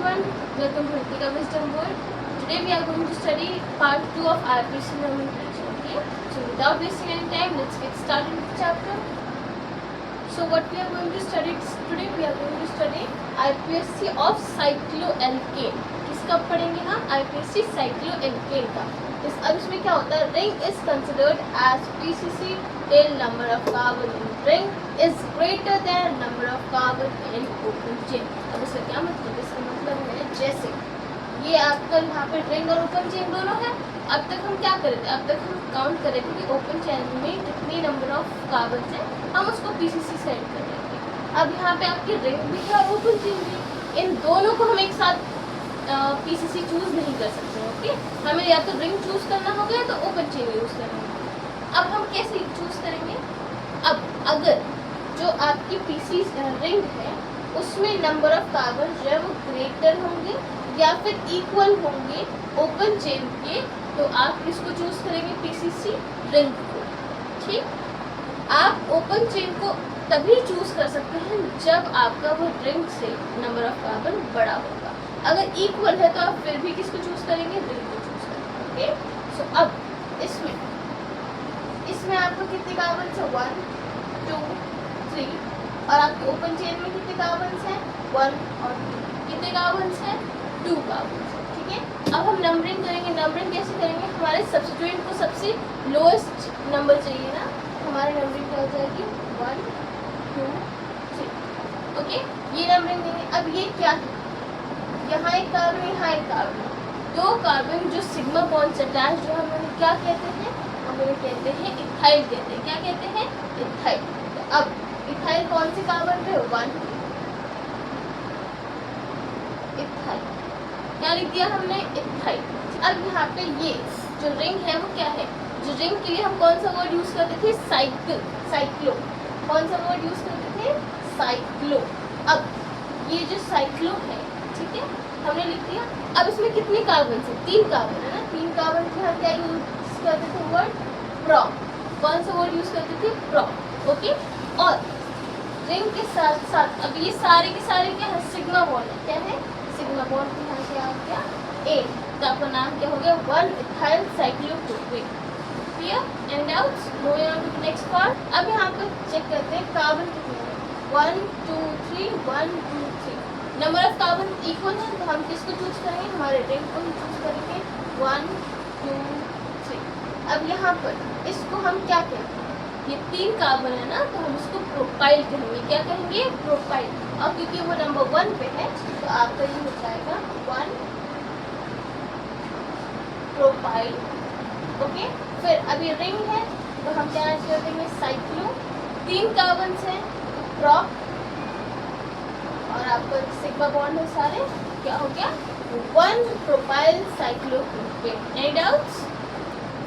everyone, welcome to Ritika Wisdom World. Today we are going to study part 2 of IPSC nomenclature. Okay, so without wasting any time, let's get started with the chapter. So what we are going to study today, we are going to study IPSC of cycloalkane. किसका पढ़ेंगे हम? IPSC cycloalkane का. अब इसमें क्या होता है? Ring is considered as PCC till number of carbon in ring is greater than number of carbon in open chain. अब इसका क्या मतलब? इसका मतलब है जैसे ये आपका यहाँ पे रिंग और ओपन चेन दोनों है. अब तक हम क्या कर रहे थे? अब तक हम काउंट कर रहे थे कि ओपन चेन में कितनी नंबर ऑफ कार्बन है, हम उसको पीसीसी से ऐड कर रहे थे. अब यहाँ पे आपकी रिंग भी है और ओपन चेन भी, इन दोनों को हम एक साथ पीसीसी चूज नहीं कर सकते. ओके, हमें या तो रिंग चूज करना होगा या तो ओपन चेन यूज करना होगा. अब हम कैसे चूज करेंगे? अब अगर जो आपकी पीसी रिंग है उसमें नंबर ऑफ कार्बन जो है वो ग्रेटर होंगे या फिर इक्वल होंगे ओपन चेन के, तो आप किसको चूज करेंगे? पीसीसी रिंग को. ठीक, आप ओपन चेन को तभी चूज कर सकते हैं जब आपका वो रिंग से नंबर ऑफ कार्बन बड़ा होगा. अगर इक्वल है तो आप फिर भी किसको चूज करेंगे? रिंग को चूज करेंगे. ओके, सो अब इसमें आपको कितने कार्बन है? 1 2 3. और आपके ओपन चेन में कितने कार्बन हैं? 1 और 2. कितने कार्बन हैं? 2 कार्बन. ठीक है, अब हम नंबरिंग करेंगे. नंबरिंग कैसे करेंगे? हमारे सब्स्टिट्यूएंट को सबसे लोएस्ट नंबर चाहिए ना, हमारी नंबरिंग क्या हो जाएगी? 1 2 3. ओके, ये नंबरिंग देंगे. अब ये क्या है? यहाँ एक कार्बन, यहाँ एक कार्बन, 2 कार्बन जो सिग्मा बॉन्ड से अटैच, जो हम उन्हें क्या कहते हैं? हम उन्हें कहते हैं इथाइल कहते हैं. क्या कहते हैं? इथाइल. तो अब इथाइल कौन से कार्बन पे? 1 इथाइल. क्या लिख दिया हमने? इथाइल. अब यहाँ पे ये जो रिंग है वो क्या है? जो रिंग के लिए हम कौन सा वर्ड यूज करते थे? साइक्लो. कौन सा वर्ड यूज करते थे? साइक्लो. अब ये जो साइक्लो है, ठीक है, हमने लिख दिया. अब इसमें कितने कार्बन है? 3 कार्बन है ना. 3 कार्बन के हम क्या यूज करते थे? Word pro. कौन सा वर्ड यूज करते थे? प्रो. ओके, और रिंग के साथ साथ अब ये सारे के सारे क्या है? सिग्मा बॉन्ड है. क्या है? सिग्मा बॉन्ड के यहाँ क्या आ गया? ए. तो आपका नाम क्या हो गया? 1 ethyl cyclopropane. Clear? And doubts? Moving on to the next part. अब यहाँ पर चेक करते हैं कार्बन कितने हैं. 1 2 3 1 2 3. नंबर ऑफ कार्बन इक्वल है तो हम किसको चूज करेंगे? हमारे रिंग को ही चूज करेंगे. 1 2 3. अब यहाँ पर इसको हम क्या कहते हैं? ये 3 कार्बन है ना, तो हम इसको प्रोपाइल कहेंगे. क्या कहेंगे? प्रोपाइल. और क्योंकि वो नंबर 1 पे है तो आपका ये हो जाएगा 1 प्रोपाइल. ओके, फिर अभी रिंग है तो हम क्या कर देंगे? साइक्लो. 3 कार्बन है, प्रोप, और आपको सिग्मा बॉन्ड है सारे. क्या हो गया? 1 propyl cyclopropane. Any doubts?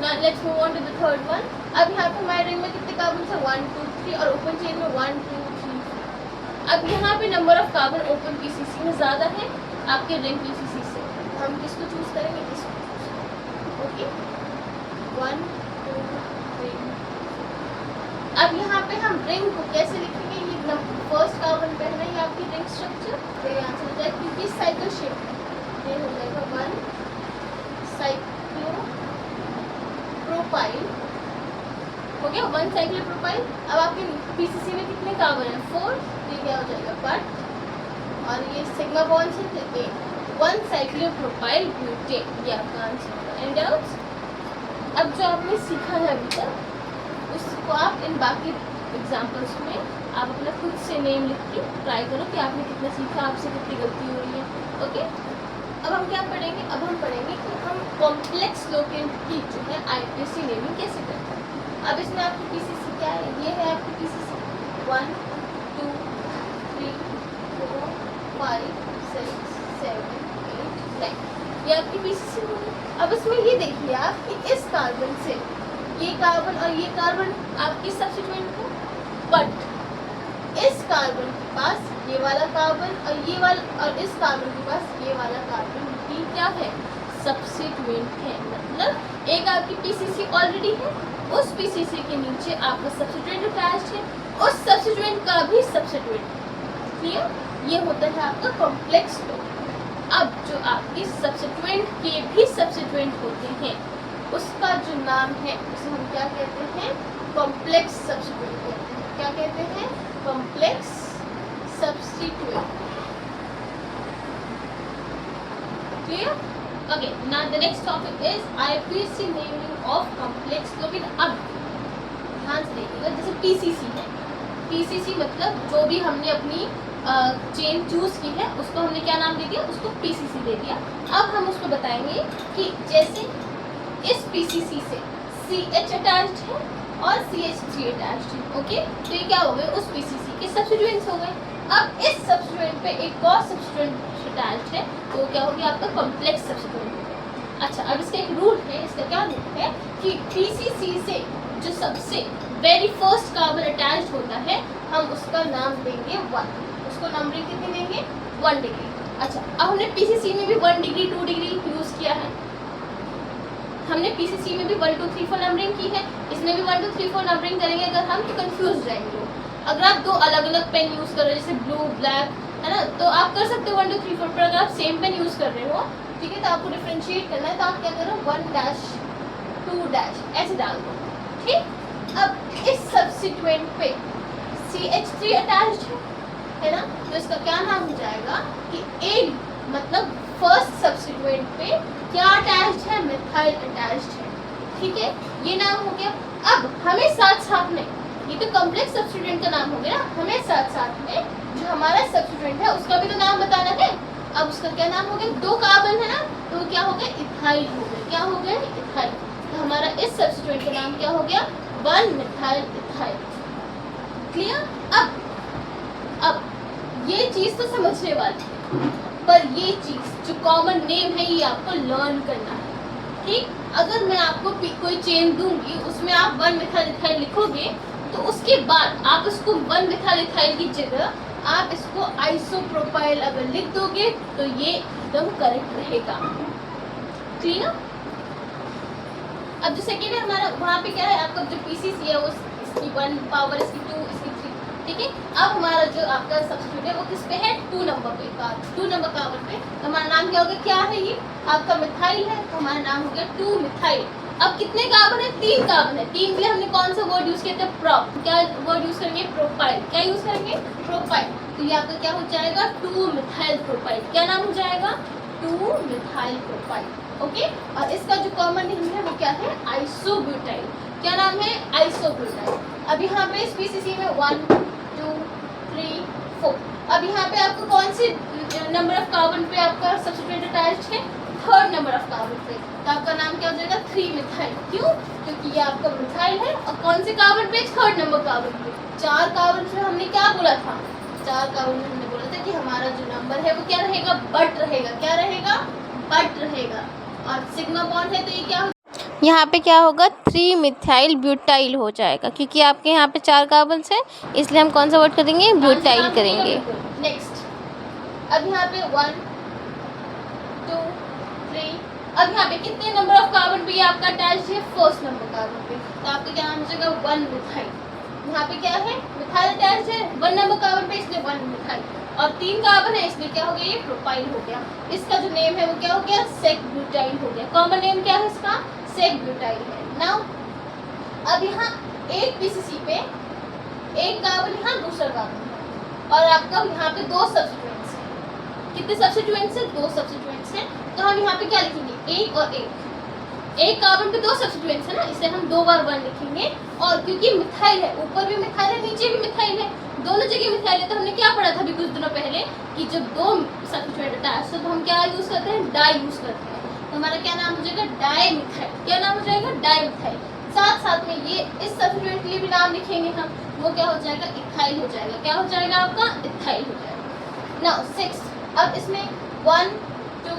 Now let's move on to the third one. अब यहाँ पे हमारे रिंग में कितने कार्बन है? 1 2 3. और ओपन चेन में 1 2 3 4. अब यहाँ पे number of carbon open PCC में ज़्यादा है आपके रिंग पीसीसी से. हम किसको चूज करेंगे? इसको. ओके, 1 2 3. अब यहाँ पे हम रिंग को कैसे लिखेंगे? ये फर्स्ट कार्बन पहले ही आपकी रिंग स्ट्रक्चर, तो ये आंसर हो जाएगा क्योंकि साइकिल शेप है. ये हो जाएगा 1 साइक्लो प्रोपाइल. हो गया 1 साइक्लो प्रोपाइल. अब आपके पीसीसी में कितने कार्बन है? 4. ये क्या हो जाएगा? बट, और ये सिग्मा बॉन्ड है तो ए. 1 साइक्लो प्रोपाइल ब्यूटेन. ये आपका आंसर होगा. And doubts? अब जो आपने सीखा है अभी तक उसको आप इन बाकी एग्जाम्पल्स में आप अपना खुद से नेम लिख के ट्राई करो कि आपने कितना सीखा, आपसे कितनी गलती हो रही है. ओके, अब हम क्या पढ़ेंगे? अब हम पढ़ेंगे कि हम कॉम्प्लेक्स लोकेंट की जो है आईपीएससी नेमिंग कैसे करते हैं. अब इसमें आपकी पीसीसी क्या है? ये है आपकी पीसीसी 1 2 3 4 5 6 7 8 9. ये आपकी पीसीसी होगी. अब इसमें ये देखिए आप कि इस कार्बन से ये कार्बन और ये कार्बन आपकी सब्स्टिट्यूएंट है, बट इस कार्बन के पास ये वाला कार्बन और ये वाला, और इस कार्बन के पास ये वाला कार्बन भी क्या है? सब्स्टिट्यूएंट है. मतलब एक आपकी पीसीसी ऑलरेडी है, उस पीसीसी के नीचे आपका सब्स्टिट्यूएंट अटैच्ड है, उस सब्स्टिट्यूएंट का भी सब्स्टिट्यूएंट. क्लियर? ये होता है आपका कॉम्प्लेक्स लोकेंट. अब जो आपकी सब्स्टिट्यूएंट के भी सब्स्टिट्यूएंट होते हैं उसका जो नाम है उसे हम क्या कहते हैं, कॉम्प्लेक्स सब्स्टिट्यूएंट कहते हैं। क्या कहते हैं, complex substituent. Clear? Okay, now the next topic is IUPAC naming of complex. लेकिन अब ध्यान से देखिएगा, जैसे PCC है, PCC मतलब जो भी हमने अपनी चेन चूज की है उसको हमने क्या नाम दे दिया, उसको PCC दे दिया। अब हम उसको बताएंगे कि जैसे इस PCC से CH अटैच्ड है और CH3 अटैच्ड है, ओके, तो ये क्या हो गए, उस PCC के सब्स्टिट्यूएंट्स हो गए। अब इस सब्स्टिट्यूएंट पे एक और सब्स्टिट्यूएंट अटैच्ड है तो क्या हो गया, आपका कॉम्प्लेक्स सब्स्टिट्यूएंट। अच्छा, अब इसका एक रूल है, इसका क्या रूल है कि PCC से जो सबसे वेरी फर्स्ट कार्बन अटैच्ड होता है हम उसका नाम देंगे 1, उसको नंबरिंग कितनी देंगे, 1 डिग्री। अच्छा, अब हमने PCC में भी 1 डिग्री 2 डिग्री यूज किया है, हमने PCC में भी 1 2 3 4 नंबरिंग की है, इसमें भी 1 2 3 4 नंबरिंग करेंगे अगर हम, तो कंफ्यूज जाएंगे। अगर आप दो अलग अलग पेन यूज कर रहे हो जैसे ब्लू ब्लैक है ना, तो आप कर सकते हो 1 2 3 4, पर अगर आप सेम पेन यूज कर रहे हो, ठीक है, तो आपको डिफरेंशिएट करना है, तो आप क्या करो 1 डैश 2 डैश ऐसे डाल दो, ठीक। अब इस सब्स्टिट्यूएंट पे CH3 अटैच्ड है ना, तो इसका क्या नाम हो जाएगा कि एक मतलब फर्स्ट सब्स्टिट्यूएंट पे क्या अटैच्ड है, मिथाइल अटैच्ड है, ठीक है, ये नाम हो गया। अब हमें साथ साथ में, ये तो कॉम्प्लेक्स सब्स्टिट्यूएंट का नाम हो गया, हमें साथ साथ में जो हमारा सब्स्टिट्यूएंट है उसका भी तो नाम बताना है। अब उसका क्या नाम हो गया, 2 कार्बन है ना, तो क्या हो गया, इथाइल हो गया। क्या हो गया, इथाइल। तो हमारा इस सब्स्टिट्यूएंट का नाम क्या हो गया, 1 मिथाइल इथाइल। क्लियर? अब ये चीज तो समझने वाली है, पर ये चीज जो कॉमन नेम है ये आपको लर्न करना है, ठीक। अगर मैं आपको कोई चेन दूंगी उसमें आप 1 मिथाइल इथाइल लिखोगे तो उसके बाद आप इसको 1 मिथाइल इथाइल की जगह आप इसको आइसोप्रोपाइल अगर लिख दोगे तो ये एकदम करेक्ट रहेगा। क्लियर? अब जो सेकेंड है हमारा, वहाँ पे क्या है, आपका जो PCC है वो इसकी 1 पावर, इसकी 2, इसकी 3, ठीक है। अब हमारा जो आपका सब्स्टिट्यूट है वो किस पे है, 2 नंबर पे, 2 नंबर कार्बन पे। तो हमारा नाम क्या हो गया, क्या है ये आपका मिथाइल है, तो हमारा नाम हो गया 2 मिथाइल। अब कितने कार्बन है, 3 कार्बन है, 3 के लिए हमने कौन सा वर्ड यूज किया था, प्रोप, क्या वर्ड यूज करेंगे, प्रोपाइल। क्या यूज करेंगे, प्रोपाइल। तो ये आपका क्या हो जाएगा, 2 मिथाइल प्रोपाइल। क्या नाम हो जाएगा, 2 मिथाइल प्रोपाइल, ओके। और इसका जो कॉमन नेम है वो क्या है, आइसोब्यूटाइल। क्या नाम है, आइसोब्यूटाइल। अब यहाँ पे इस PCC में 1 2 3 4, अब यहाँ पे आपको कौन सी नंबर ऑफ कार्बन पे आपका सब्स्टिट्यूएंट अटैच्ड है, 3rd नंबर ऑफ कार्बन पे, तो आपका नाम क्या हो जाएगा, 3 मिथाइल। क्यों, क्योंकि ये आपका मिथाइल है और कौन से कार्बन पे, 3rd नंबर कार्बन पे। 4 कार्बन पे हमने क्या बोला था, 4 कार्बन में हमने बोला था कि हमारा जो नंबर है वो क्या रहेगा, बट रहेगा। क्या रहेगा, बट रहेगा। और सिग्मा बॉन्ड है तो ये क्या, यहाँ पे क्या होगा, 3 मिथाइल ब्यूटाइल हो जाएगा, क्योंकि आपके यहाँ पे 4 कार्बन है, इसलिए हम कौन सा वर्ड करेंगे, ब्यूटाइल करेंगे। नेक्स्ट, अब यहाँ पे 1 2 3, अब यहाँ पे कितने नंबर ऑफ कार्बन पे आपका अटैच्ड है, 1st नंबर कार्बन पे, तो आपका क्या नाम हो जाएगा, 1 मिथाइल। यहाँ पे क्या है, मिथाइल अटैच्ड है 1 नंबर कार्बन पे, इसलिए 1 मिथाइल। और 3 कार्बन है इसलिए क्या हो गया, ये प्रोपाइल हो गया। इसका जो नेम है वो क्या हो गया, सेक ब्यूटाइल हो गया। कॉमन नेम क्या है इसका, सेक ब्यूटाइल है। नाउ अब यहाँ एक PCC पे एक कार्बन, यहाँ दूसरा कार्बन है, और आपका यहाँ पे 2 सब्स्टिट्यूएंट्स हैं। कितने सब्स्टिट्यूएंट्स हैं, 2 सब्स्टिट्यूएंट्स हैं। तो हम यहाँ पे क्या लिखेंगे, 1 और 1, एक कार्बन पे 2 सब्स्टिट्यूएंट्स है ना, इसे हम 2 बार 1 लिखेंगे। और क्योंकि मिथाइल है, ऊपर भी मिथाइल है नीचे भी मिथाइल है, दोनों जगह मिथाइल है, तो हमने क्या पढ़ा था अभी कुछ दिनों पहले कि जब 2 सब्स्टिट्यूएंट अटैच है तो हम क्या यूज करते हैं, डाई यूज करते हैं। तो हमारा क्या नाम हो जाएगा, डाई मिथाइल। क्या नाम हो जाएगा, डाई मिथाइल। साथ साथ में ये इस सब्स्टिट्यूएंट के लिए भी नाम लिखेंगे हम, वो क्या हो जाएगा, इथाइल हो जाएगा। क्या हो जाएगा आपका, इथाइल हो जाएगा। नाउ 6, अब इसमें 1 2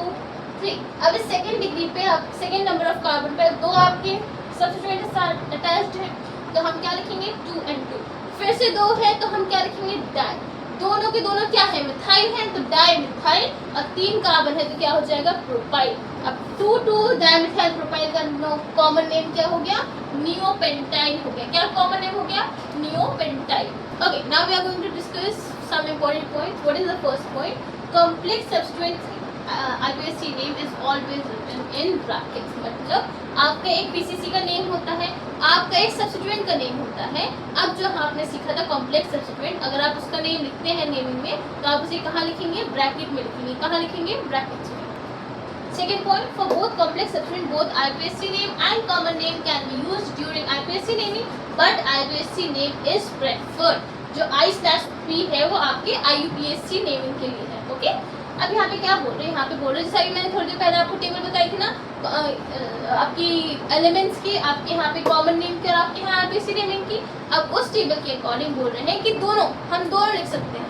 3, अब इस सेकंड डिग्री पे आप सेकंड नंबर ऑफ कार्बन पे 2 आपके सब्स्टिट्यूएंट अटैच्ड है, तो हम क्या लिखेंगे, 2 and 2। फिर से 2 है तो हम क्या लिखेंगे, डाई। दोनों के दोनों क्या है, मिथाइल है, तो डाई मिथाइल। और 3 कार्बन है तो क्या हो जाएगा, प्रोपाइल। अब 2 डाइमिथाइल प्रोपाइल का कॉमन नेम क्या हो गया, नियोपेंटाइल हो गया। क्या कॉमन नेम हो गया, neopentyl. Okay, now we are going to discuss some important points. What is the first point, complex substituents IUPAC name is always written in brackets. मतलब आपका एक PCC का नेम होता है, आपका एक सब्स्टिट्यूएंट का नेम होता है। अब जो आपने सीखा था कॉम्प्लेक्स सब्स्टिट्यूएंट, अगर आप उसका नेम लिखते हैं नेमिंग में तो आप उसे कहाँ लिखेंगे? ब्रैकेट में लिखेंगे। कहाँ लिखेंगे? ब्रैकेट्स में। Second point, for both complex substituent, both IUPAC name and common name can be used during IUPAC naming, but IUPAC name is preferred. जो I/P है वो आपके IUPAC नेमिंग के लिए है। ओके, अब यहाँ पे क्या बोल रहे हैं? यहाँ पे बोल रहे हैं जैसा मैंने थोड़ी देर पहले आपको टेबल बताई थी ना, आपकी एलिमेंट्स की, आपके यहाँ पे कॉमन नेम की और आपके यहाँ IUPAC नेमिंग की। अब उस टेबल के अकॉर्डिंग बोल रहे हैं कि दोनों, हम दोनों लिख सकते हैं,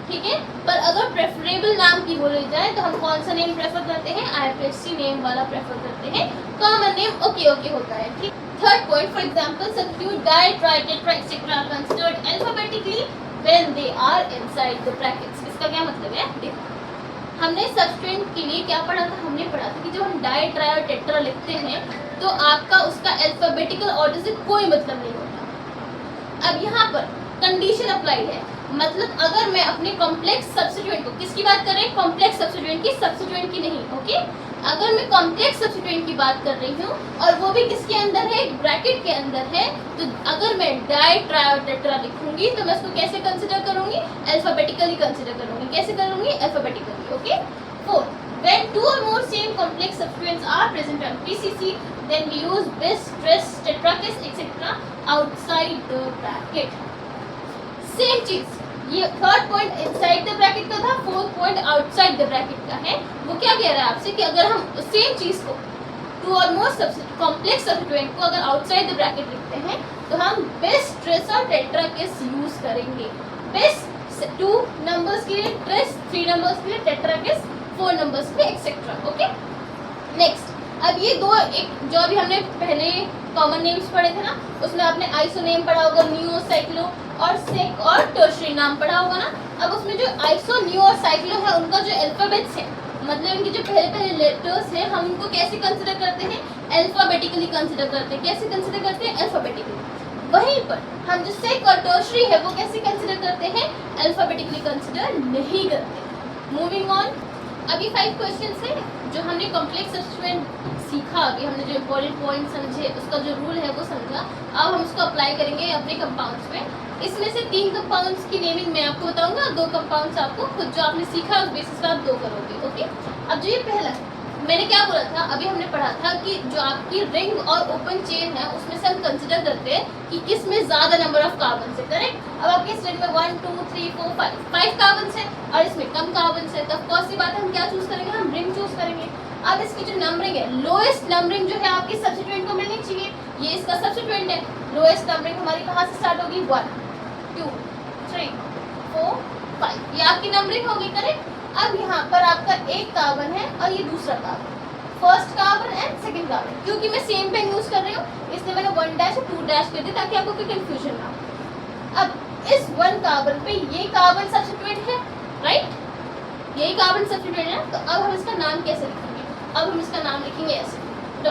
ठीक है। पर अगर प्रेफरेबल नाम की बोले जाए तो हम कौन सा नेम प्रेफर करते हैं? IUPAC नेम वाला प्रेफर करते हैं। कॉमन नेम ओके होता है, ठीक। Third point, for example substitute di, tri, tetra etcetera are considered alphabetically when they are inside the brackets. इसका क्या मतलब है? देखो, हमने सब्स्टिट्यूएंट के लिए क्या पढ़ा था? हमने पढ़ा था कि जब हम डाई, ट्राई और टेट्रा लिखते हैं तो आपका उसका अल्फाबेटिकल ऑर्डर से कोई मतलब नहीं होता। अब यहाँ पर कंडीशन अप्लाइड है, मतलब अगर मैं अपने कॉम्प्लेक्स सब्स्टिट्यूएंट को, किसकी बात कर रहे हैं? कॉम्प्लेक्स सब्स्टिट्यूएंट की, सब्स्टिट्यूएंट की नहीं। ओके, अगर मैं कॉम्प्लेक्स सब्स्टिट्यूएंट की बात कर रही हूँ और वो भी किसके अंदर है? ब्रैकेट के अंदर है, तो अगर मैं डाई, ट्राई और टेट्रा लिखूंगी तो मैं उसको कैसे कंसिडर करूंगी? अल्फाबेटिकली कंसिडर करूंगी। कैसे करूंगी? Alphabetically. Okay. Fourth, when two or more same complex substituents are present on PCC, then we use bis, tris, tetrakis, etc. outside the bracket. Same चीज, ये third point inside the bracket का था, fourth point outside the bracket का है। वो क्या कह रहा है आपसे कि अगर हम सेम चीज को, टू और मोर कॉम्प्लेक्स सब्स्टिट्यूएंट को अगर आउटसाइड द ब्रैकेट लिखते हैं तो हम बिस, ट्रिस और टेट्राकिस यूज करेंगे। बिस 2 नंबर्स के लिए, ट्रिस 3 नंबर्स के लिए, टेट्राकिस 4 नंबर्स के लिए, एक्सेट्रा। ओके, नेक्स्ट, अब ये दो, एक जो अभी हमने पहले कॉमन नेम्स पढ़े थे ना, उसमें आपने आइसो नेम पढ़ा होगा, नियो, साइक्लो और सेक और टर्शरी नाम पढ़ा होगा ना। अब उसमें जो आइसो, नियो और साइक्लो है उनका जो अल्फाबेट्स है, मतलब इनके जो पहले लेटर्स हैं, हम उनको कैसे कंसिडर करते हैं? अल्फाबेटिकली कंसिडर करते हैं। कैसे कंसिडर करते हैं? अल्फाबेटिकली। वहीं पर हम जो सेक और टर्शरी है वो कैसे कंसिडर करते हैं? अल्फाबेटिकली कंसिडर नहीं करते। मूविंग ऑन, अभी 5 क्वेश्चंस है जो हमने कॉम्प्लेक्स सब्स्टिट्यूएंट सीखा। अभी हमने जो इम्पोर्टेंट पॉइंट समझे, उसका जो रूल है वो समझा। अब हम उसको अप्लाई करेंगे अपने कंपाउंड्स पे। इसमें से 3 कंपाउंड्स की नेमिंग मैं आपको बताऊंगा, 2 कंपाउंड्स आपको खुद जो आपने सीखा उस बेसिस पर आप 2 करोगे। ओके, अब जो ये पहला, मैंने क्या बोला था? अभी हमने पढ़ा था कि जो आपकी रिंग और ओपन चेन है उसमें से हम कंसिडर करते हैं कि किस में ज्यादा नंबर ऑफ कार्बन है, करेक्ट। अब आपके इस रिंग में 1 2 3 4 5 कार्बन है और इसमें कम कार्बन है, तब कौन सी बात है, हम क्या चूज करेंगे? हम रिंग चूज करेंगे। अब इसकी जो नंबरिंग है, लोएस्ट नंबरिंग जो है आपकी सब्स्टिट्यूएंट को मिलनी चाहिए। ये इसका सब्स्टिट्यूएंट है, लोएस्ट नंबरिंग हमारी कहाँ से स्टार्ट होगी? 1 2 3 4 5, ये आपकी नंबरिंग होगी, करेक्ट। अब यहाँ पर आपका एक कार्बन है और ये दूसरा carbon, first carbon and second carbon. क्योंकि मैं सेम पेन यूज कर रही हूँ इसलिए मैंने 1 डैश और 2 डैश कर दिया ताकि आपको कोई कंफ्यूजन ना हो। अब इस 1 कार्बन पे ये कार्बन सब्स्टिट्यूएंट है, राइट, यही कार्बन सब्स्टिट्यूएंट है। तो अब हम इसका नाम कैसे लिखेंगे? अब हम इसका नाम लिखेंगे ऐसे। तो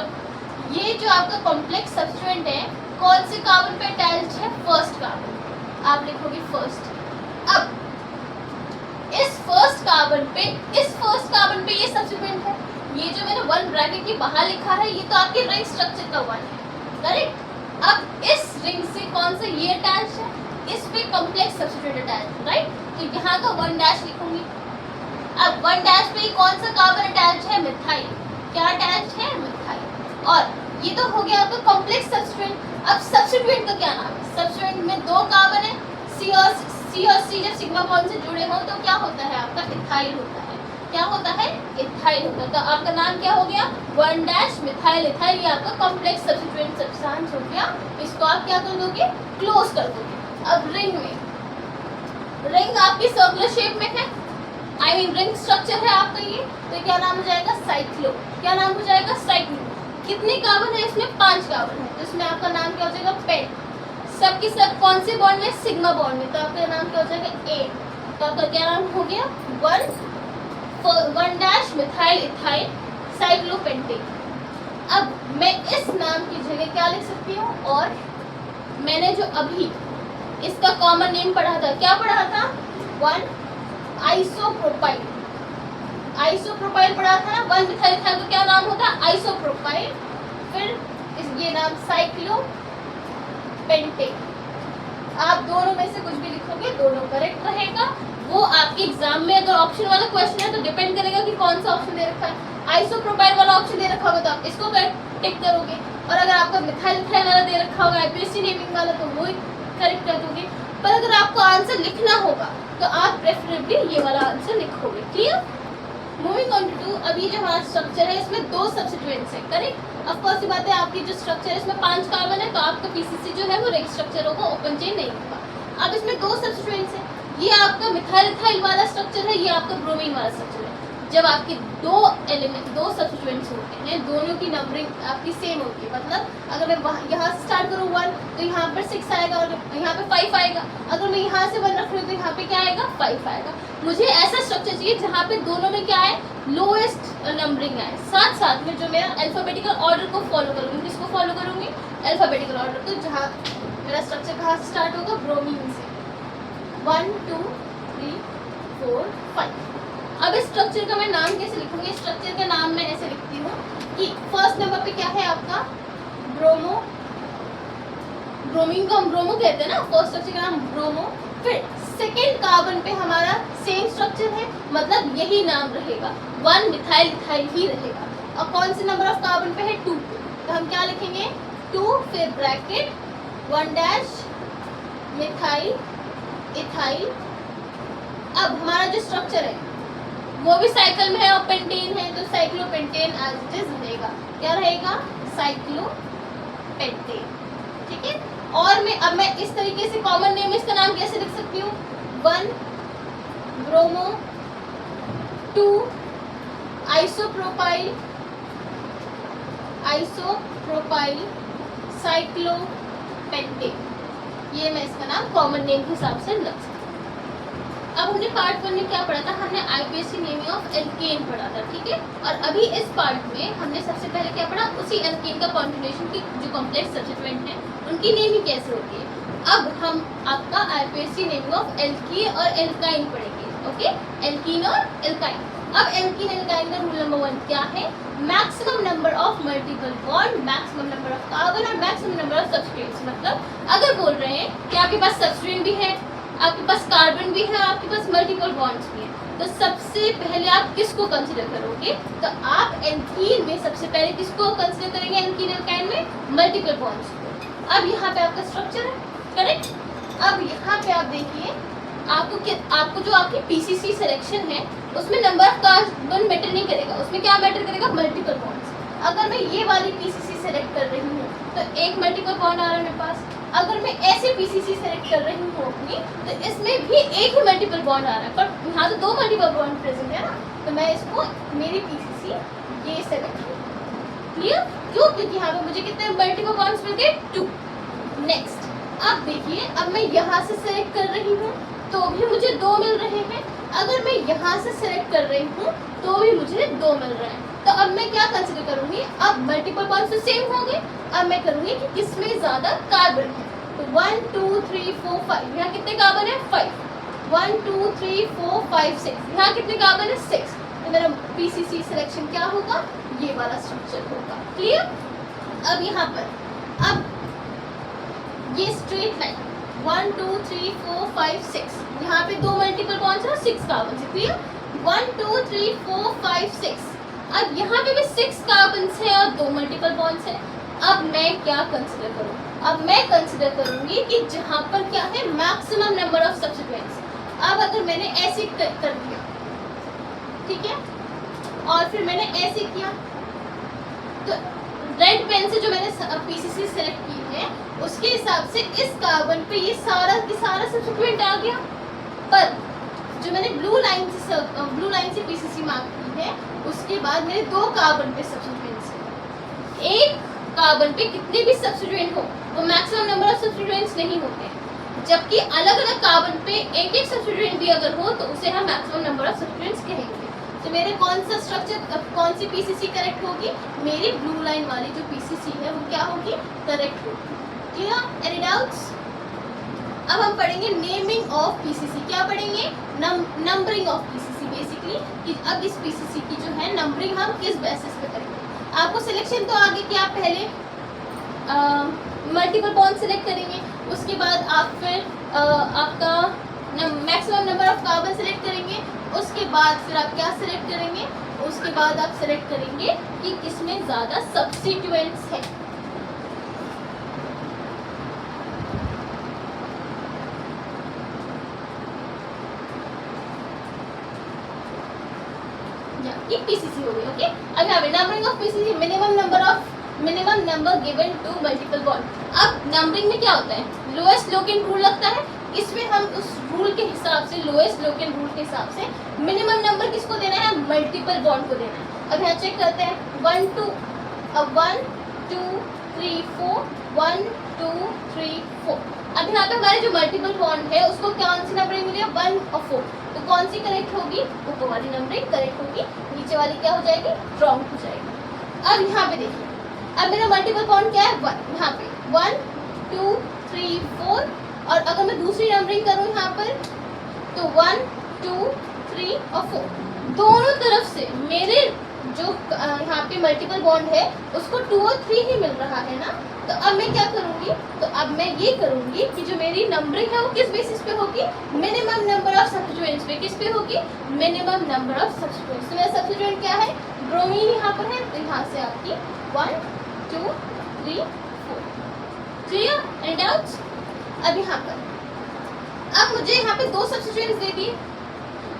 ये जो आपका कॉम्प्लेक्स सब्स्टिट्यूएंट है कौन से कार्बन पे अटैच्ड है? फर्स्ट कार्बन, आप लिखोगे फर्स्ट। अब इस फर्स्ट कार्बन पे ये सब्स्टिट्यूएंट है। ये जो मैंने 1 ब्रैकेट के बाहर लिखा है ये तो आपके रिंग स्ट्रक्चर का 1 है, करेक्ट। अब इस रिंग से कौन सा ये अटैच है? इस पे कॉम्प्लेक्स सब्स्टिट्यूएंट अटैच, राइट। तो यहाँ का 1 डैश लिखूंगी। अब 1 डैश पे कौन सा कार्बन अटैच है? मिथाइल। क्या अटैच है? मिथाइल। और ये तो हो गया आपका कॉम्प्लेक्स सब्स्टिट्यूएंट। अब सब्स्टिट्यूएंट का क्या नाम है? सब्स्टिट्यूएंट में 2 कार्बन है, सी और सी जब सिग्मा बॉन्ड से जुड़े हो तो क्या होता है? आपका इथाइल होता है। क्या होता है? इथाइल होता है। तो आपका नाम क्या हो गया? 1 डैश मिथाइल इथाइल। ये आपका कॉम्प्लेक्स सब्स्टिट्यूएंट सब्सटेंस हो गया। इसको आप क्या कर दोगे? क्लोज कर दोगे। अब रिंग में, रिंग आपकी सर्कुलर शेप में है, आई मीन रिंग स्ट्रक्चर है आपका ये, तो क्या नाम हो जाएगा? साइक्लो। क्या नाम हो जाएगा? साइक्लो। कितने कार्बन है इसमें? 5 कार्बन है, तो इसमें आपका नाम क्या हो जाएगा? पेन। सब की सब कौन से बॉन्ड में? सिग्मा बॉन्ड में, तो आपका नाम क्या हो जाएगा? ए। तो आपका क्या नाम हो गया? 1 डैश मिथाइल इथाइल साइक्लोपेंटेन। अब मैं इस नाम की जगह क्या लिख सकती हूँ? और मैंने जो अभी इसका कॉमन नेम पढ़ा था, क्या पढ़ा था? 1 आइसोप्रोपाइल। आइसोप्रोपाइल पढ़ा था ना, 1 मिथाइल इथाइल का क्या नाम होता है? आइसोप्रोपाइल। फिर ये नाम साइक्लोपेंटेन। आप दोनों में से कुछ भी लिखोगे, दोनों करेक्ट रहेगा। वो आपके एग्जाम में अगर ऑप्शन वाला क्वेश्चन है तो डिपेंड करेगा कि कौन सा ऑप्शन दे रखा है। आइसोप्रोपाइल वाला ऑप्शन दे रखा होगा तो आप इसको टिक करोगे, और अगर आपका मिथाइल इथाइल वाला दे रखा होगा आईपीएससी नेमिंग वाला तो वो करेक्ट कर दोगे। पर अगर आपको आंसर लिखना होगा तो आप प्रेफरेबली ये वाला आंसर लिखोगे। क्लियर? मूविंग ऑन टू, अब ये जो हमारा स्ट्रक्चर है इसमें 2 सब्स्टिट्यूएंट्स है, करेक्ट? ऑफ कोर्स ये बात है, आपकी जो स्ट्रक्चर है इसमें 5 कार्बन है तो आपका पीसीसी जो है वो रेड स्ट्रक्चर होगा, ओपन चेन नहीं होगा। अब इसमें 2 सब्स्टिट्यूएंट्स है, ये आपका मिथाइल इथाइल वाला स्ट्रक्चर है, ये आपका ब्रोमीन वाला स्ट्रक्चर है। जब आपके 2 सब्स्टिट्यूएंट्स होते हैं, दोनों की नंबरिंग आपकी सेम होती है, मतलब अगर मैं यहाँ से स्टार्ट करूँ 1 तो यहाँ पर 6 आएगा और यहाँ पे 5 आएगा। अगर मैं यहाँ से 1 रख रही हूँ तो यहाँ पे क्या आएगा? 5 आएगा। मुझे ऐसा स्ट्रक्चर चाहिए जहाँ पे दोनों में क्या है? लोएस्ट नंबरिंग आए। साथ साथ में जो मेरा अल्फाबेटिकल ऑर्डर को फॉलो करूँगी, किसको फॉलो करूँगी? अल्फाबेटिकल ऑर्डर को। जहाँ मेरा स्ट्रक्चर कहाँ से स्टार्ट होगा? ब्रोमीन से। 1 2 3 4 5। अब इस स्ट्रक्चर का मैं नाम कैसे लिखूंगी? स्ट्रक्चर का नाम मैं ऐसे लिखती हूँ कि फर्स्ट नंबर पे क्या है आपका? ब्रोमो। ब्रोमीन को हम ब्रोमो कहते हैं ना, फर्स्ट स्ट्रक्चर का नाम ब्रोमो। फिर सेकेंड कार्बन पे हमारा सेम स्ट्रक्चर है, मतलब यही नाम रहेगा, 1 मिथाइल इथाइल ही रहेगा। और कौन से नंबर ऑफ कार्बन पे है? 2 पे, तो हम क्या लिखेंगे? 2 फिर ब्रैकेट 1 डैश मिथाइल इथाइल। अब हमारा जो स्ट्रक्चर है वो भी साइकिल में है और पेंटेन है, तो साइक्लोपेंटेन एज इट इज रहेगा। क्या रहेगा? साइक्लोपेंटेन। ठीक है? और अब मैं इस तरीके से कॉमन नेम इसका नाम कैसे लिख सकती हूँ? 1 ब्रोमो, 2 आइसोप्रोपाइल साइक्लोपेंटेन। ये मैं इसका नाम कॉमन नेम के हिसाब से लग सकती हूँ। अब हमने पार्ट 1 में क्या पढ़ा था? हमने आईपीएससी नेमिंग ऑफ एल्केन पढ़ा था, ठीक है? और अभी इस पार्ट में हमने सबसे पहले क्या पढ़ा? उसी एल्केन का कॉन्जुगेशन की जो कॉम्प्लेक्स सब्स्टिट्यूएंट है उनकी नेमिंग कैसे होती है। अब हम आपका आईपीएससी नेमिंग ऑफ एल्कीन और एल्काइन पढ़ेंगे। ओके, एल्कीन और एल्काइन। अब एल्कीन एल्काइन का रूल नंबर 1 क्या है? Maximum number of multiple bond, maximum number of carbon और मैक्सिमम नंबर ऑफ सब्स्टिट्यूएंट्स। मतलब अगर बोल रहे हैं कि आपके पास सब्स्टिट्यूएंट भी है, आपके पास कार्बन भी है, आपके पास मल्टीपल बॉन्ड्स भी हैं, तो सबसे पहले आप किसको कंसीडर करोगे? तो आप एल्कीन में सबसे पहले किसको कंसीडर करेंगे? एल्कीन एल्काइन में मल्टीपल बॉन्ड्स को। अब यहाँ पे आपका स्ट्रक्चर है, करेक्ट? अब यहाँ पे आप देखिए, आपको जो आपकी पीसीसी सिलेक्शन है उसमें नंबर ऑफ कार्बन मैटर नहीं करेगा, उसमें क्या मैटर करेगा? Multiple bonds. अगर मैं ये वाली पीसीसी सेलेक्ट कर रही हूँ तो एक मल्टीपल बॉन्ड आ रहा है मेरे पास। अगर मैं ऐसे पीसीसी सेलेक्ट कर रही हूँ अपनी तो इसमें भी एक ही मल्टीपल बॉन्ड आ रहा है, पर यहाँ तो 2 मल्टीपल बॉन्ड प्रेजेंट है ना, तो मैं इसको मेरी पीसीसी ये सेलेक्ट करूँ। क्लियर? क्यों? क्योंकि यहाँ पे मुझे कितने मल्टीपल बॉन्ड्स मिल गए? 2। नेक्स्ट, अब देखिए, अब मैं यहाँ से सेलेक्ट कर रही हूँ तो भी मुझे 2 मिल रहे हैं। अगर मैं यहाँ से सेलेक्ट कर रही हूँ तो भी मुझे 2 मिल रहे हैं। तो अब मैं क्या कंसीडर करूँगी? अब मल्टीपल बॉन्ड्स तो सेम होंगे, अब मैं करूँगी कि किसमें ज़्यादा कार्बन है। तो 1 2 3 4 5, यहाँ कितने कार्बन है? 5। 1 2 3 4 5 6, यहाँ कितने कार्बन है? 6। तो मेरा पीसीसी सिलेक्शन क्या होगा? ये वाला स्ट्रक्चर होगा। क्लियर? अब यहाँ पर अब ये स्ट्रेट लाइन 1 2 3 4 5 6, यहाँ पे 2 मल्टीपल बॉन्ड्स है, 6 कार्बन है। क्लियर? 1 2 3 4 5 6। अब यहाँ पे भी 6 कार्बन है और 2 मल्टीपल बॉन्ड्स है। अब मैं क्या कंसीडर करूँ? अब मैं कंसीडर करूँगी कि जहाँ पर क्या है? Maximum number of substituents. अब अगर मैंने ऐसे कर दिया, ठीक है, और फिर मैंने ऐसे किया, तो रेड पेन से जो मैंने पीसीसी सेलेक्ट की है उसके हिसाब से इस कार्बन पे ये सारा सब्स्टिट्यूएंट आ गया। पर जो मैंने ब्लू लाइन से पीसीसी मार्क की है उसके बाद मेरे 2 कार्बन पे सब्स्टिट्यूएंट्स हैं। एक कार्बन पे कितने भी सब्स्टिट्यूएंट हो वो मैक्सिमम नंबर ऑफ सब्स्टिट्यूएंट्स नहीं होते हैं, जबकि अलग अलग कार्बन पे एक सब्स्टिट्यूएंट भी अगर हो तो उसे हम मैक्सिमम नंबर ऑफ सब्स्टिट्यूएंट्स कहेंगे। तो मेरे कौन सा स्ट्रक्चर, कौन सी पीसीसी करेक्ट होगी? मेरी ब्लू लाइन वाली जो पीसीसी है वो क्या होगी? करेक्ट होगी। क्लियर? Any doubts? अब हम पढ़ेंगे नेमिंग ऑफ पीसीसी। क्या पढ़ेंगे? Numbering of PCC. बेसिकली कि अब इस पीसीसी की जो है नंबरिंग हम किस बेसिस पे करेंगे। आपको सिलेक्शन तो आगे कि आप पहले मल्टीपल बॉन्ड सेलेक्ट करेंगे, उसके बाद आप फिर आपका maximum number of carbon select करेंगे, उसके बाद फिर आप क्या सेलेक्ट करेंगे, उसके बाद आप सेलेक्ट करेंगे कि किसमें ज़्यादा सब्स्टिट्यूएंट्स है। ये पीसीसी हो गई। ओके, अब यहाँ पे numbering of PCC, minimum number given to multiple bond. अब नंबरिंग में क्या होता है, लोएस्ट लोकेंट रूल लगता है, इसमें हम उस रूल के हिसाब से, लोएस्ट लोकेंट रूल के हिसाब से मिनिमम नंबर किसको देना है, मल्टीपल बॉन्ड को देना है। अब यहाँ चेक करते हैं 1 2 3 4 1 2 3 4। अब यहाँ पे हमारे जो मल्टीपल बॉन्ड है उसको कौन सी नंबरिंग मिली है, 1 और 4, तो कौन सी करेक्ट होगी, ऊपर वाली नंबरिंग करेक्ट होगी, नीचे वाली क्या हो जाएगी, रॉन्ग हो जाएगी। अब यहाँ पे देखिए, अब मेरा मल्टीपल बॉन्ड क्या है, 1, यहाँ पे 1 2 3 4, और अगर मैं दूसरी नंबरिंग करूँ यहाँ पर तो 1 2 3 और 4, दोनों तरफ से मेरे जो यहाँ पे मल्टीपल बॉन्ड है उसको 2 और 3 ही मिल रहा है ना। तो अब मैं क्या करूँगी, तो अब मैं ये करूँगी कि जो मेरी नंबरिंग है वो किस बेसिस पे होगी, मिनिमम नंबर ऑफ सब्स्टिट्यूएंट्स पे। किस पे होगी, मिनिमम नंबर ऑफ सब्स्टिट्यूएंट्स। तो मेरा सब्स्टिट्यूएंट क्या है, ब्रोमीन यहाँ पर है, तो यहाँ से आपकी 1 2 3 4। Clear, any doubts. अब यहाँ पर अब मुझे यहाँ पे 2 सब्स्टिट्यूएंट्स दे दिए,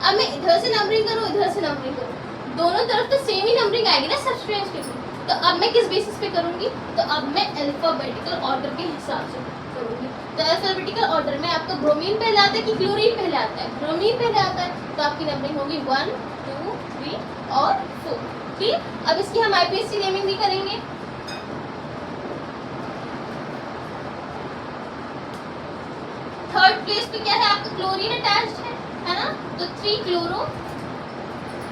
अब मैं इधर से नंबरिंग करूँ, इधर से नंबरिंग करूँ, दोनों तरफ तो सेम ही नंबरिंग आएगी ना सब्स्टिट्यूएंट्स के थ्रू। तो अब मैं किस बेसिस पे करूँगी, तो अब मैं अल्फाबेटिकल ऑर्डर के हिसाब से करूँगी। तो अल्फाबेटिकल ऑर्डर में आपका ब्रोमीन पहले आता है कि क्लोरीन पहले आता है, ब्रोमीन पहले आता है, तो आपकी नंबरिंग होगी 1 2 3 और 4। ठीक, अब इसकी हम आईपीएससी नेमिंग भी करेंगे। थर्ड प्लेस पे क्या है आपका, क्लोरीन अटैच्ड है ना, तो 3 क्लोरो।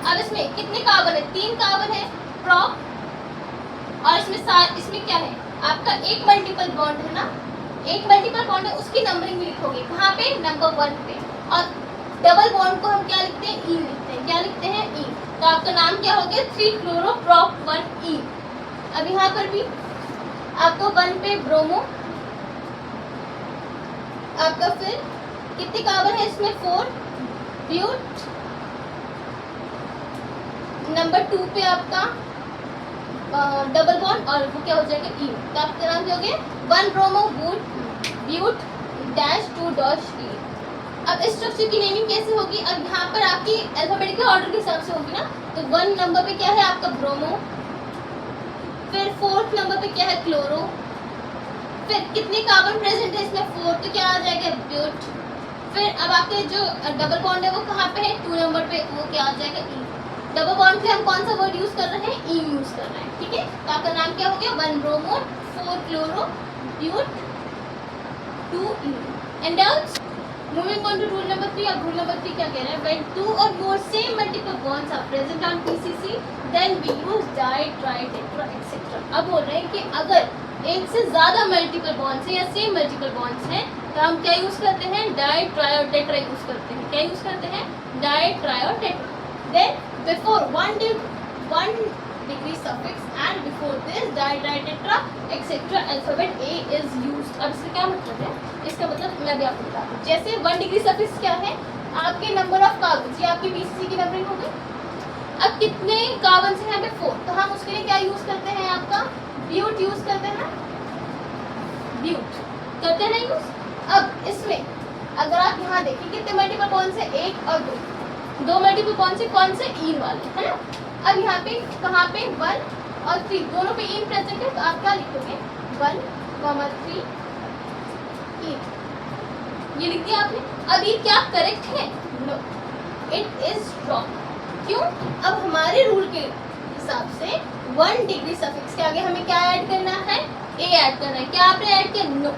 अब इसमें कितने कार्बन है, 3 कार्बन है, प्रॉप, और इसमें क्या है आपका एक मल्टीपल बॉन्ड है ना, एक मल्टीपल बॉन्ड है, उसकी नंबरिंग भी लिखोगे कहाँ पे, नंबर 1 पे। और डबल बॉन्ड को हम क्या लिखते हैं, ई लिखते हैं, क्या लिखते हैं, ई। तो आपका नाम क्या हो गया, 3 क्लोरो प्रॉप 1 ई। अब यहाँ पर भी आपको 1 पे ब्रोमो, आपका फिर कितने कार्बन है इसमें, 4 ब्यूट, नंबर 2 पे आपका डबल बॉन्ड, और वो क्या हो जाएगा, ई। तो आपका नाम क्या हो गया, 1 ब्रोमो ब्यूट डैश 2 डॉश ई। अब इस स्ट्रक्चर की नेमिंग कैसे होगी, अब यहाँ पर आपकी अल्फाबेटिकल ऑर्डर के हिसाब से होगी ना। तो 1 नंबर पे क्या है आपका ब्रोमो, फिर 4th नंबर पे क्या है क्लोरो, फिर कितने कार्बन प्रेजेंट है इसमें, 4, तो क्या आ जाएगा ब्यूट। फिर अब आपके जो डबल बॉन्ड है वो कहाँ पे है, 2 नंबर पे, वो क्या आ जाएगा, ई। डबल बॉन्ड पे हम कौन सा वर्ड यूज कर रहे हैं, ई यूज कर रहे हैं। ठीक है, तो आपका नाम क्या हो गया, 1 bromo 4 chloro but 2 e. And doubts, moving on to rule number 3। अब रूल नंबर 3 क्या कह रहे हैं, when 2 or more same multiple bonds are present on PCC then we use di tri tetra etc। अब बोल रहे हैं कि अगर एक से ज्यादा मल्टीपल बॉन्ड्स हैं या सेम मल्टीपल बॉन्ड्स हैं तो हम क्या यूज करते हैं, डाई ट्राई और टेट्रा यूज करते हैं। क्या यूज करते हैं, डाई ट्राई और tetra. Then before 1 degree suffix and before this di tri tetra etc alphabet A is used। अब इसका क्या मतलब है, इसका मतलब मैं भी आपको बताती हूँ। जैसे 1 डिग्री सफिक्स क्या है, आपके नंबर ऑफ कार्बन, ये आपकी पीसीसी की नंबरिंग हो गई। अब कितने कार्बन है यहाँ पे, 4, तो हम उसके लिए क्या यूज करते हैं, आपका ब्यूट यूज करते हैं, ब्यूट करते हैं ना यूज। अब इसमें अगर आप यहाँ देखिए कितने मल्टीपल बॉन्ड्स है, 1 और 2 मल्टीपल बॉन्ड्स है, कौन से, ईन वाले, है ना। अब यहाँ पे कहाँ पे 1 और 3 दोनों पे ईन प्रेजेंट है, तो आप क्या लिखोगे, 1, 3 ईन, ये लिख दिया आपने। अब ये क्या करेक्ट है, नो, इट इज रॉन्ग। क्यों, अब हमारे रूल के हिसाब से 1 डिग्री सफिक्स के आगे हमें क्या ऐड करना है, ए ऐड करना है। क्या आपने ऐड किया, नो।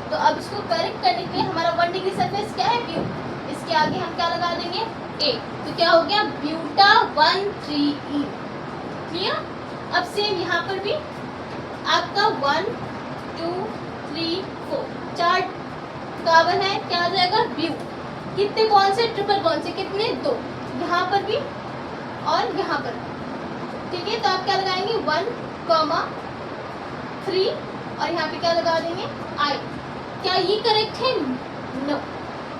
तो अब इसको करेक्ट करने के लिए हमारा 1 डिग्री सफिक्स क्या है, ब्यूट, इसके आगे हम क्या लगा देंगे, ए, तो क्या हो गया, ब्यूटा 1 3 ई। क्लियर। अब सेम यहाँ पर भी आपका 1 2 3 4 4 कार्बन है, क्या आ जाएगा, ब्यूट। कितने बॉन्ड से, ट्रिपल बॉन्ड से, कितने, 2 यहाँ पर भी और यहाँ पर भी, ठीक है। तो आप क्या लगाएंगे 1, 3 और यहाँ पे क्या लगा देंगे I। क्या ये करेक्ट है? नो।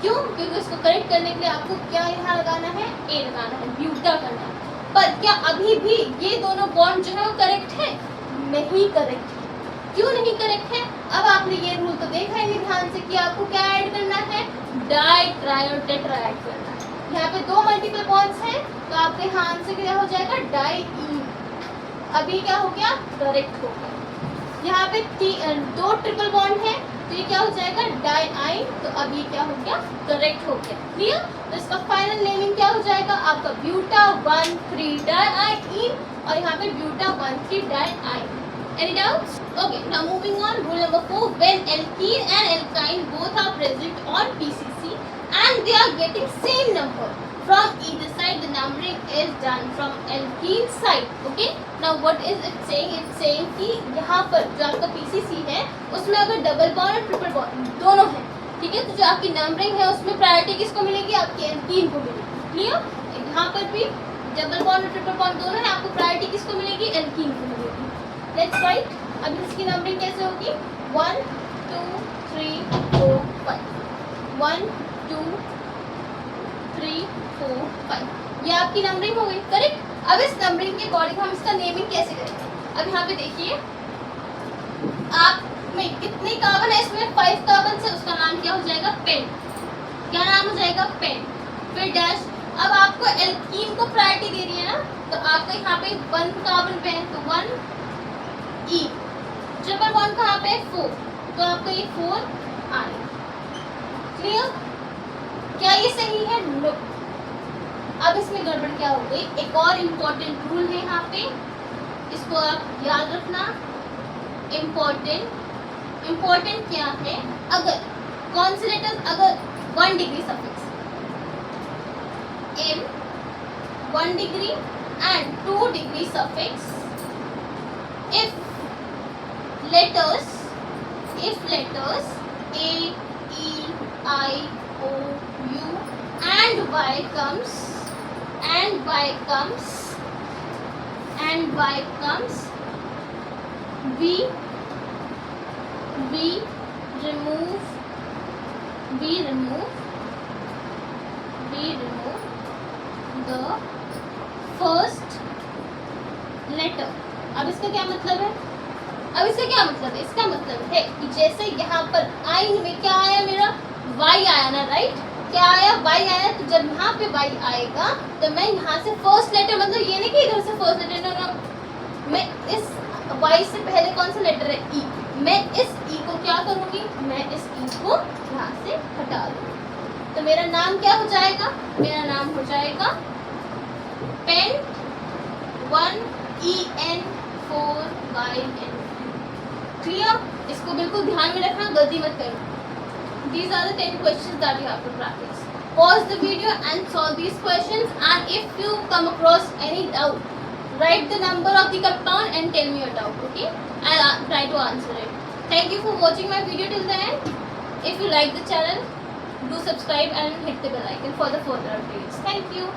क्यों? क्योंकि इसको करेक्ट करने के लिए आपको क्या यहाँ लगाना है? A लगाना है, ब्यूटा करना है। पर क्या अभी भी ये दोनों बॉन्ड जो है वो करेक्ट है? नहीं करेक्ट है। क्यों नहीं करेक्ट है? अब आपने ये रूल तो देखा ही ध्यान से कि आपको क्या ऐड करना है? डाई, ट्राई और टेट्रा ऐड करना है। यहाँ पे 2 मल्टीपल बॉन्ड्स हैं, तो आपके यहाँ आंसर क्या हो जाएगा? डाई। अभी क्या हो गया? करेक्ट हो गया। यहाँ पे 2 ट्रिपल बॉन्ड है, तो ये क्या हो जाएगा? Di yne. तो अब ये क्या हो गया? करेक्ट हो गया। क्लियर? तो इसका फाइनल नेमिंग क्या हो जाएगा? आपका ब्यूटा 1,3 डाई आई और यहाँ पे buta 1,3 di yne. Any doubts? Okay, now moving on. Rule number 4. When alkene and alkyne both are present on PCC and they are getting same number from either side, the numbering is done from alkene side. Okay? Now what is it saying? It's saying कि यहाँ पर जो आपका PCC है उसमें अगर double bond और triple bond दोनों है, ठीक है, तो जो आपकी नंबरिंग है उसमें प्रायोरिटी किसको मिलेगी? आपके एल्कीन को मिलेगी। क्लियर? यहाँ पर भी डबल बॉन्ड और ट्रिपल बॉन्ड दोनों है, आपको प्रायोरिटी किसको मिलेगी? एल्कीन को मिलेगी। Let's write. अब इसकी नंबरिंग कैसे होगी? 1, 2, 3, 4, 5। 1, 2, 3, 4, 5। ये आपकी नंबरिंग हो गई, करेक्ट। अब इस नंबरिंग के अकॉर्डिंग हम इसका नेमिंग कैसे करेंगे? अब यहाँ पे देखिए, आप में कितने कार्बन है? इसमें 5 कार्बन है, उसका नाम क्या हो जाएगा? पेन। क्या नाम हो जाएगा? पेन। फिर डैश। अब आपको एल्कीन को प्रायोरिटी दे रही है ना, तो आपका यहाँ पे 1 कार्बन पे है, तो 1 E। ट्रिपल बॉन्ड कहाँ पे? 4, तो आपका ये 4 I। क्लियर? क्या ये सही है? नो। अब इसमें गड़बड़ क्या हो गई? एक और इम्पोर्टेंट रूल है यहाँ पे, इसको आप याद रखना। इम्पोर्टेंट क्या है? अगर कौन से लेटर, अगर 1 degree suffix M 1 degree and 2 degree suffix, if letters A, E, I, O, U and Y comes we remove the first letter। अब इसका क्या मतलब है? इसका मतलब है कि जैसे यहाँ पर आई में क्या आया? मेरा Y आया ना, राइट? क्या आया? Y आया। तो जब यहाँ पे Y आएगा तो मैं यहाँ से फर्स्ट लेटर, मतलब ये नहीं कि इधर से फर्स्ट लेटर, नो, मैं इस Y से पहले कौन सा लेटर है? E। मैं इस E को क्या करूँगी? मैं इस E को यहाँ से हटा दूँगी। तो मेरा नाम क्या हो जाएगा? मेरा नाम हो जाएगा पेन 1EN4YN। क्लियर? इसको बिल्कुल ध्यान में रखना, गलती मत करना। These are the 10 questions that you have to practice. Pause the video and solve these questions, and if you come across any doubt, write the number of the compound and tell me your doubt, okay? I'll try to answer it. Thank you for watching my video till the end. If you like the channel, do subscribe and hit the bell icon for the further updates. Thank you.